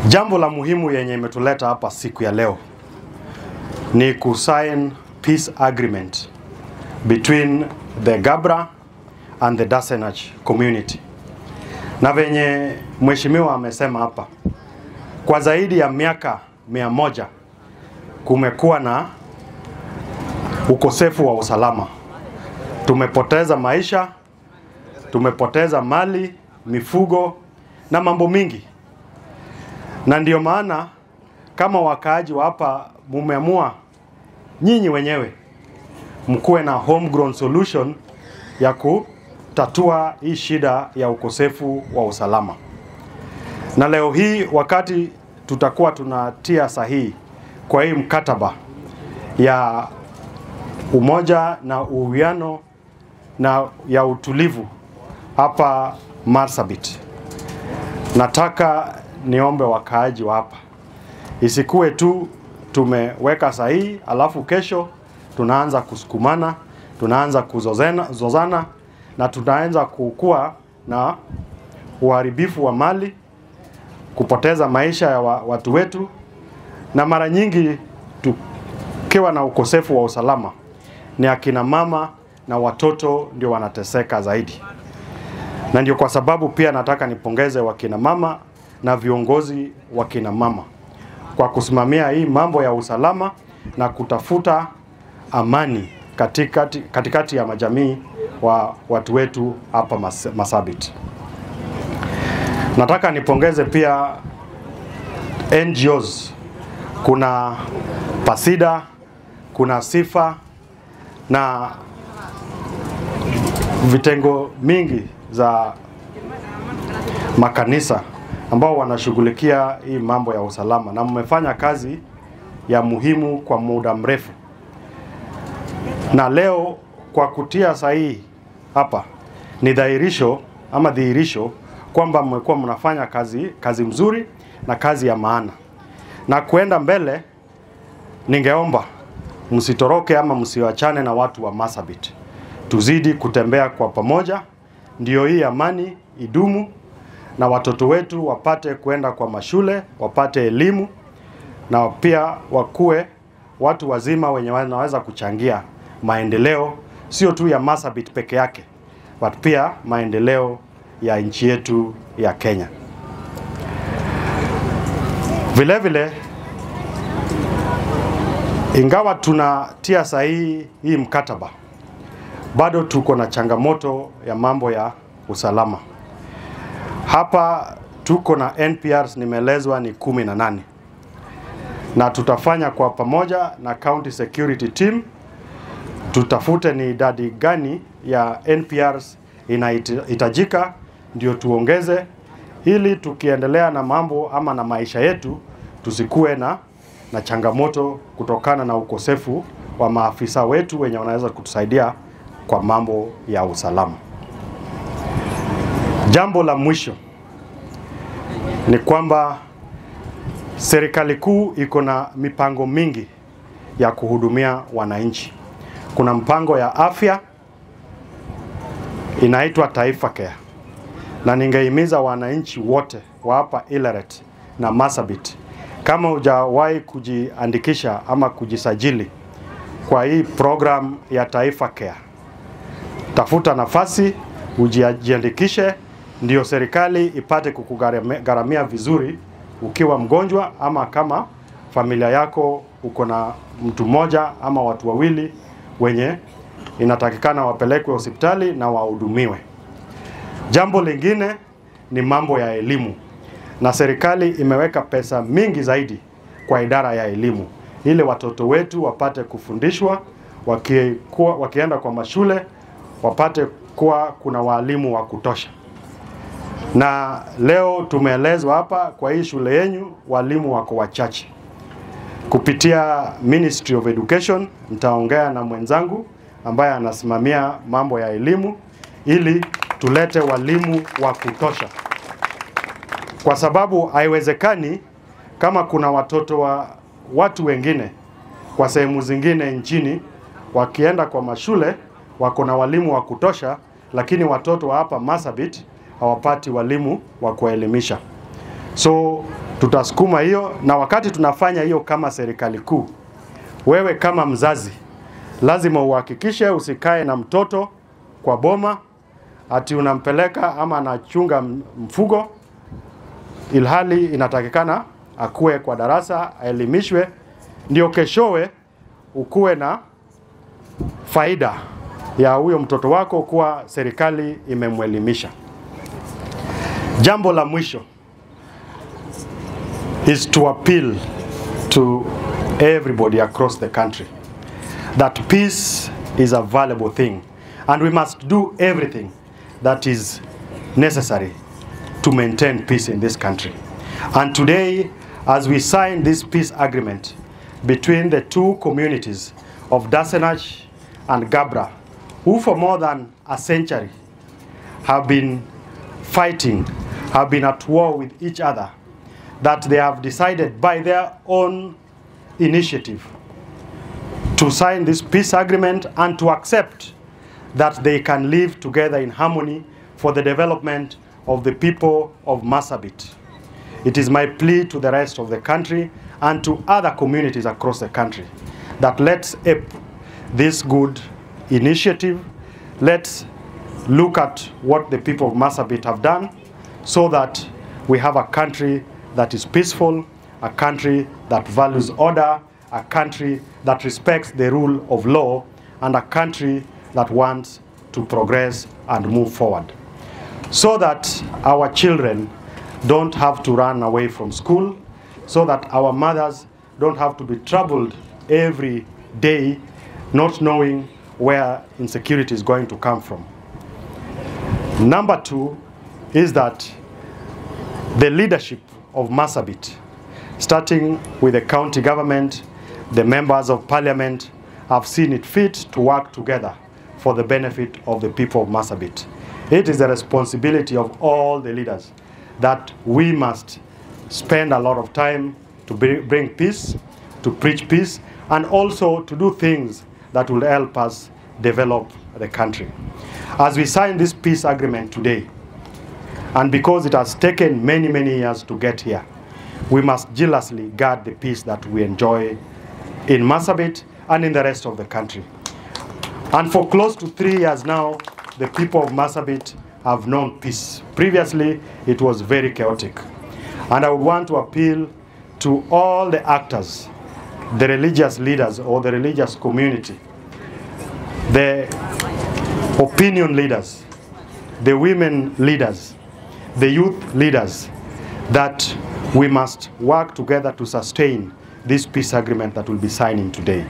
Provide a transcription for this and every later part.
Jambo la muhimu yenye imetuleta hapa siku ya leo ni kusign peace agreement between the Gabra and the Dasenach community. Na venye mheshimiwa amesema hapa, kwa zaidi ya miaka 100 kumekuwa na ukosefu wa usalama. Tumepoteza maisha, tumepoteza mali, mifugo na mambo mingi. Na ndio maana kama wakaaji wa hapa mumeamua nyinyi wenyewe mkuwe na homegrown solution ya kutatua hii shida ya ukosefu wa usalama. Na leo hii wakati tutakuwa tunatia sahihi kwa hii mkataba ya umoja na uwiano na ya utulivu hapa Marsabit, nataka niombe wakaaji wa hapa, isikuwe tu tumeweka sahihi alafu kesho tunaanza kusukumana, tunaanza kuzozana na tunaanza kukua na uharibifu wa mali, kupoteza maisha ya watu wetu, na mara nyingi tukiwa na ukosefu wa usalama ni akina mama na watoto ndio wanateseka zaidi. Na ndio kwa sababu pia nataka nipongeze wakina mama na viongozi wakina mama kwa kusimamia hii mambo ya usalama na kutafuta amani katikati ya majamii wa watu wetu hapa Marsabit. Nataka nipongeze pia NGOs, kuna Pasida, kuna Sifa na vitengo mingi za makanisa ambao wanashughulikia hii mambo ya usalama, na mmefanya kazi ya muhimu kwa muda mrefu. Na leo kwa kutia sahihi hapa ni dhihirisho kwamba mmekuwa mnafanya kazi mzuri na kazi ya maana. Na kuenda mbele, ningeomba msitoroke ama msiwachane na watu wa Marsabit. Tuzidi kutembea kwa pamoja, ndio hii amani idumu na watoto wetu wapate kuenda kwa mashule, wapate elimu, na pia wakue watu wazima wenye wanaweza kuchangia maendeleo sio tu ya Marsabit peke yake, but pia maendeleo ya nchi yetu ya Kenya. Vile vile, ingawa tunatia sahihi hii mkataba, bado tuko na changamoto ya mambo ya usalama. Hapa tuko na NPRs nimeelezwa ni 18. Na tutafanya kwa pamoja na County Security Team, tutafute ni idadi gani ya NPRs inahitajika ndio tuongeze, ili tukiendelea na mambo ama na maisha yetu tusikue na changamoto kutokana na ukosefu wa maafisa wetu wenye wanaweza kutusaidia kwa mambo ya usalama. Jambo la mwisho ni kwamba serikali kuu iko na mipango mingi ya kuhudumia wananchi. Kuna mpango ya afya inaitwa Taifa Care, na ningehimiza wananchi wote wa hapa Ileret na Marsabit, kama hujawahi kujiandikisha ama kujisajili kwa hii program ya Taifa Care, tafuta nafasi ujiandikishe, ndio serikali ipate kukugharamia vizuri ukiwa mgonjwa, ama kama familia yako uko na mtu mmoja ama watu wawili wenye inatakikana wapelekwe hospitali na wahudumiwe. Jambo lingine ni mambo ya elimu, na serikali imeweka pesa mingi zaidi kwa idara ya elimu ili watoto wetu wapate kufundishwa, wakienda kwa mashule wapate kuwa kuna walimu wa kutosha. Na leo tumeelezwa hapa kwa hii shule yenu walimu wako wachache. Kupitia Ministry of Education nitaongea na mwenzangu ambaye anasimamia mambo ya elimu ili tulete walimu wa kutosha, kwa sababu haiwezekani kama kuna watoto wa watu wengine kwa sehemu zingine nchini wakienda kwa mashule wako na walimu wa kutosha, lakini watoto wa hapa Marsabit hawapati walimu wa kuelimisha. So Tutasukuma hiyo, na wakati tunafanya hiyo kama serikali kuu, wewe kama mzazi lazima uhakikishe usikae na mtoto kwa boma ati unampeleka ama anachunga mfugo, ilhali inatakikana akue kwa darasa, aelimishwe, ndio keshowe ukuwe na faida ya huyo mtoto wako kuwa serikali imemwelimisha. Jambo la mwisho is to appeal to everybody across the country that peace is a valuable thing, and we must do everything that is necessary to maintain peace in this country. And today, as we sign this peace agreement between the two communities of Dasenach and Gabra, who for more than a century have been fighting, have been at war with each other, that they have decided by their own initiative to sign this peace agreement and to accept that they can live together in harmony for the development of the people of Marsabit. It is my plea to the rest of the country and to other communities across the country that let's ape this good initiative. Let's look at what the people of Marsabit have done so that we have a country that is peaceful, a country that values order, a country that respects the rule of law, and a country that wants to progress and move forward. So that our children don't have to run away from school, so that our mothers don't have to be troubled every day not knowing where insecurity is going to come from. Number two is that the leadership of Marsabit, starting with the county government, the members of parliament, have seen it fit to work together for the benefit of the people of Marsabit. It is the responsibility of all the leaders that we must spend a lot of time to bring peace, to preach peace, and also to do things that will help us develop the country. As we sign this peace agreement today, and because it has taken many, many years to get here, we must jealously guard the peace that we enjoy in Marsabit and in the rest of the country. And for close to 3 years now, the people of Marsabit have known peace. Previously, it was very chaotic. And I would want to appeal to all the actors, the religious leaders or the religious community, the opinion leaders, the women leaders, the youth leaders, that we must work together to sustain this peace agreement that we'll be signing today.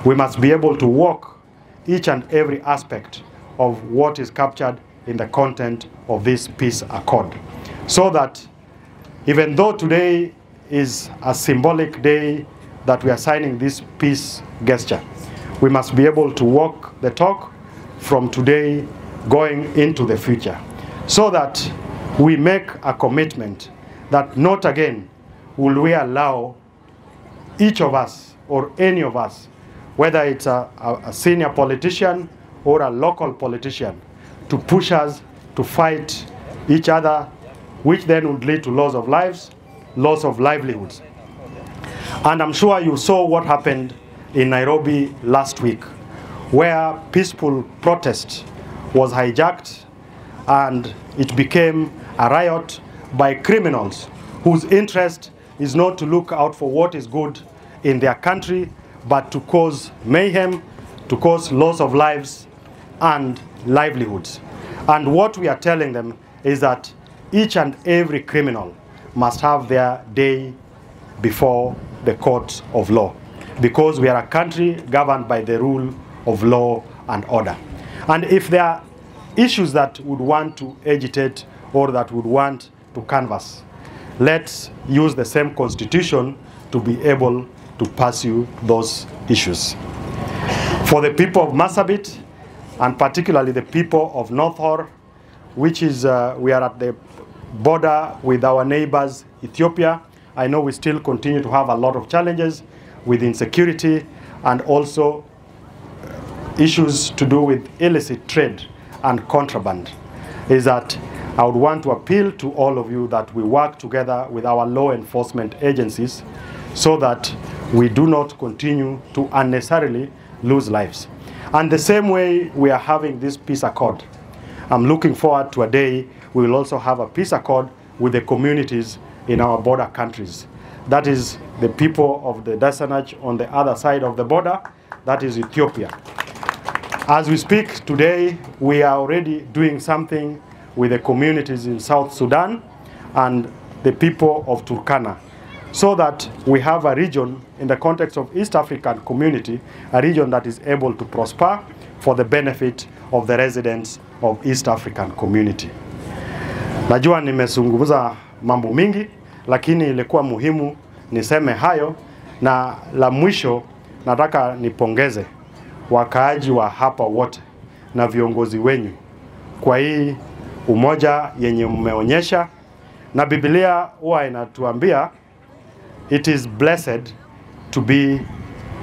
We must be able to walk each and every aspect of what is captured in the content of this peace accord, so that even though today is a symbolic day that we are signing this peace gesture, we must be able to walk the talk from today going into the future, so that we make a commitment that not again will we allow each of us or any of us, whether it's a senior politician or a local politician, to push us to fight each other, which then would lead to loss of lives, loss of livelihoods. And I'm sure you saw what happened in Nairobi last week, where peaceful protest was hijacked and it became a riot by criminals whose interest is not to look out for what is good in their country, but to cause mayhem, to cause loss of lives and livelihoods. And what we are telling them is that each and every criminal must have their day before the court of law, because we are a country governed by the rule of law and order. And if there are issues that would want to agitate or that would want to canvass, let's use the same constitution to be able to pursue those issues. For the people of Marsabit, and particularly the people of North Horr, which is, we are at the border with our neighbors, Ethiopia. I know we still continue to have a lot of challenges with insecurity and also issues to do with illicit trade and contraband. Is that I would want to appeal to all of you that we work together with our law enforcement agencies so that we do not continue to unnecessarily lose lives. And the same way we are having this peace accord, I'm looking forward to a day we will also have a peace accord with the communities in our border countries. That is the people of the Dasanaj on the other side of the border, that is Ethiopia. As we speak today, we are already doing something with the communities in South Sudan and the people of Turkana, so that we have a region in the context of East African community, a region that is able to prosper for the benefit of the residents of East African community. Najua nimezungumza mambo mingi, lakini ilikuwa muhimu niseme hayo, na la mwisho nataka nipongeze wakaaji wa hapa wote na viongozi wenyu kwa hii umoja yenye mmeonyesha, na Biblia huwa inatuambia it is blessed to be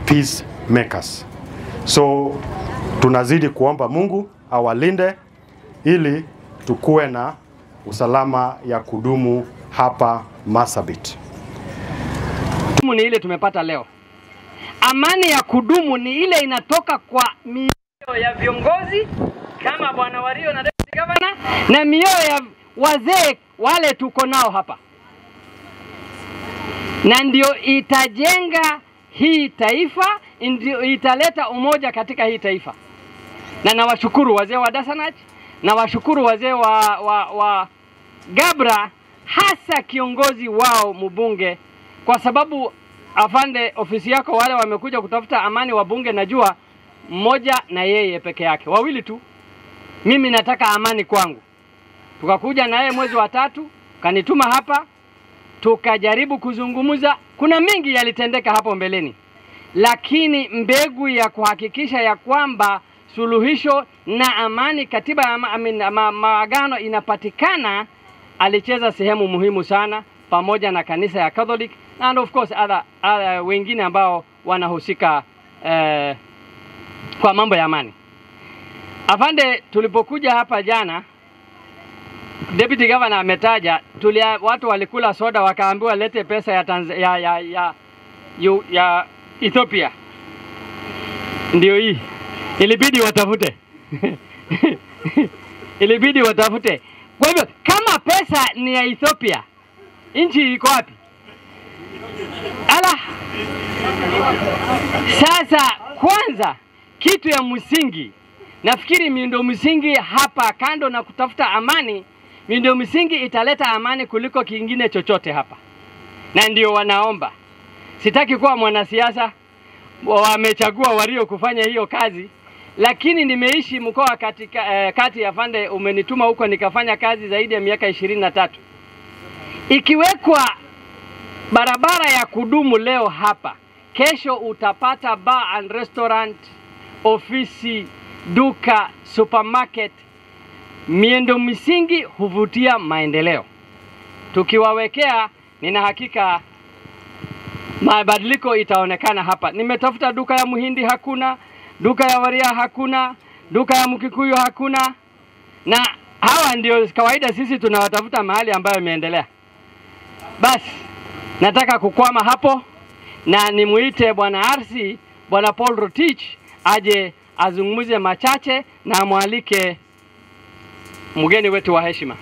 peacemakers. So tunazidi kuomba Mungu awalinde ili tukue na usalama ya kudumu hapa Marsabit. Ni ile tumepata leo. Amani ya kudumu ni ile inatoka kwa mioyo ya viongozi kama Bwana Wario na Deputy Governor, na mioyo ya wazee wale tuko nao hapa. Na ndio itajenga hii taifa, ndio italeta umoja katika hii taifa. Na nawashukuru wazee wa Dasanaj, na washukuru wazee wa Gabra, hasa kiongozi wao mbunge, kwa sababu afande ofisi yako wale wamekuja kutafuta amani wa bunge, najua mmoja na yeye peke yake, wawili tu. Mimi nataka amani kwangu. Tukakuja na yeye mwezi wa 3, kanituma hapa, tukajaribu kuzungumza. Kuna mengi yalitendeka hapo mbeleni, lakini mbegu ya kuhakikisha ya kwamba suluhisho na amani katiba maagano inapatikana, alicheza sehemu muhimu sana pamoja na kanisa ya Catholic and of course other wengine ambao wanahusika kwa mambo ya amani. Afande, tulipokuja hapa jana, Deputy Governor ametaja, watu walikula soda wakaambiwa lete pesa ya Ethiopia. Ndio hii. Ilibidi watafute. Ilibidi watafute. Kwa hivyo kama pesa ni ya Ethiopia, nchi iko wapi? Ala. Sasa kwanza kitu ya msingi, nafikiri miundo msingi hapa kando na kutafuta amani, miundo msingi italeta amani kuliko kingine chochote hapa. Na ndio wanaomba. Sitaki kuwa mwanasiasa, wamechagua Wario kufanya hiyo kazi, lakini nimeishi mkoa kati ya Fande, umenituma huko nikafanya kazi zaidi ya miaka 23. Ikiwekwa barabara ya kudumu leo hapa, kesho utapata bar and restaurant, ofisi, duka, supermarket. Miundo misingi huvutia maendeleo. Tukiwawekea, nina hakika mabadiliko itaonekana hapa. Nimetafuta duka ya Muhindi hakuna, duka ya Waria hakuna, duka ya Mkikuyu hakuna. Na hawa ndio kawaida sisi tunawatafuta mahali ambayo imeendelea. Basi nataka kukwama hapo na nimuite Bwana RC, Bwana Paul Rotich aje azungumuze machache na amwalike mgeni wetu wa heshima.